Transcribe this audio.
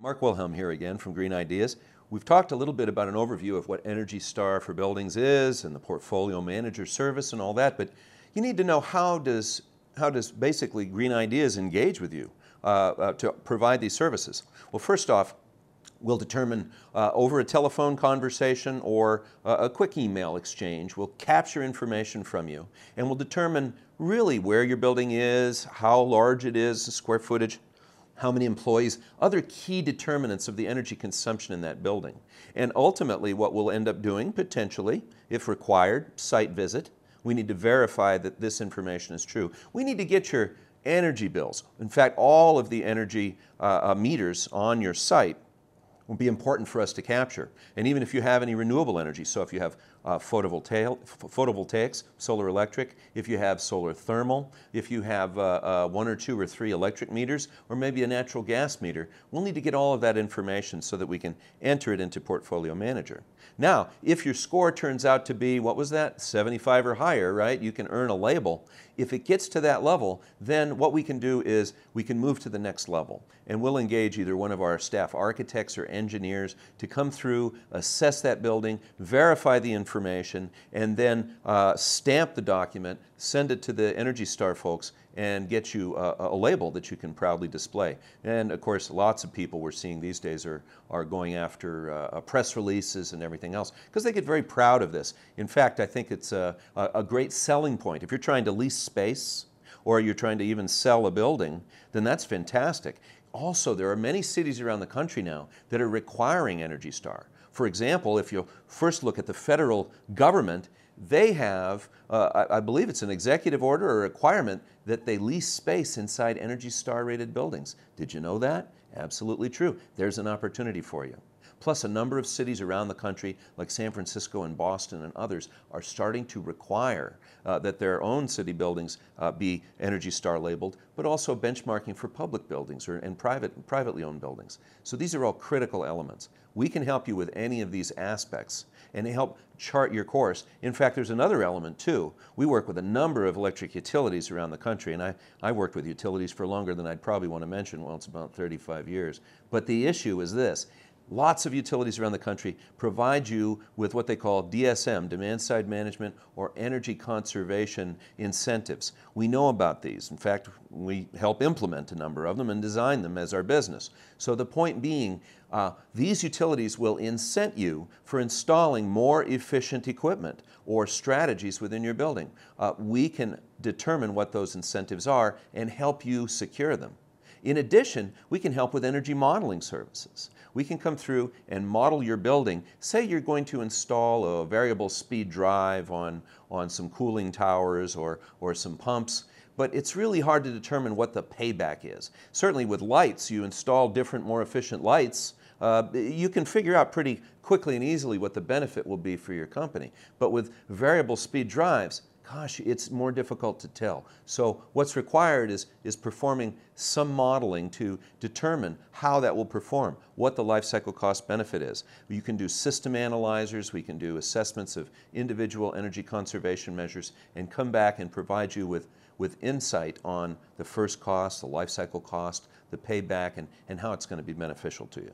Mark Wilhelm here again from Green Ideas. We've talked a little bit about an overview of what Energy Star for Buildings is and the portfolio manager service and all that, but you need to know how does basically Green Ideas engage with you to provide these services. Well, first off, we'll determine over a telephone conversation or a quick email exchange, we'll capture information from you and we'll determine really where your building is, how large it is, square footage, how many employees, other key determinants of the energy consumption in that building. And ultimately what we'll end up doing, potentially, if required, site visit. We need to verify that this information is true. We need to get your energy bills. In fact, all of the energy meters on your site will be important for us to capture. And even if you have any renewable energy, so if you have photovoltaics, solar electric, if you have solar thermal, if you have 1 or 2 or 3 electric meters, or maybe a natural gas meter, we'll need to get all of that information so that we can enter it into Portfolio Manager. Now, if your score turns out to be, what was that, 75 or higher, right? You can earn a label. If it gets to that level, then what we can do is we can move to the next level. And we'll engage either one of our staff architects or engineers to come through, assess that building, verify the information, and then stamp the document, send it to the Energy Star folks, and get you a label that you can proudly display. And of course, lots of people we're seeing these days are going after press releases and everything else because they get very proud of this. In fact, I think it's a great selling point. If you're trying to lease space or you're trying to even sell a building, then that's fantastic. Also, there are many cities around the country now that are requiring Energy Star. For example, if you first look at the federal government, they have, I believe it's an executive order or a requirement that they lease space inside Energy Star rated buildings. Did you know that? Absolutely true. There's an opportunity for you. Plus, a number of cities around the country, like San Francisco and Boston and others, are starting to require that their own city buildings be Energy Star labeled, but also benchmarking for public buildings and privately owned buildings. So these are all critical elements. We can help you with any of these aspects and help chart your course. In fact, there's another element too. We work with a number of electric utilities around the country, and I worked with utilities for longer than I'd probably want to mention. Well, it's about 35 years. But the issue is this. Lots of utilities around the country provide you with what they call DSM, Demand Side Management, or Energy Conservation incentives. We know about these. In fact, we help implement a number of them and design them as our business. So the point being, these utilities will incent you for installing more efficient equipment or strategies within your building. We can determine what those incentives are and help you secure them. In addition, we can help with energy modeling services. We can come through and model your building. Say you're going to install a variable speed drive on some cooling towers or some pumps, but it's really hard to determine what the payback is. Certainly with lights, you install different, more efficient lights, you can figure out pretty quickly and easily what the benefit will be for your company. But with variable speed drives, gosh, it's more difficult to tell. So what's required is performing some modeling to determine how that will perform, what the life cycle cost benefit is. You can do system analyzers, we can do assessments of individual energy conservation measures, and come back and provide you with insight on the first cost, the life cycle cost, the payback, and how it's going to be beneficial to you.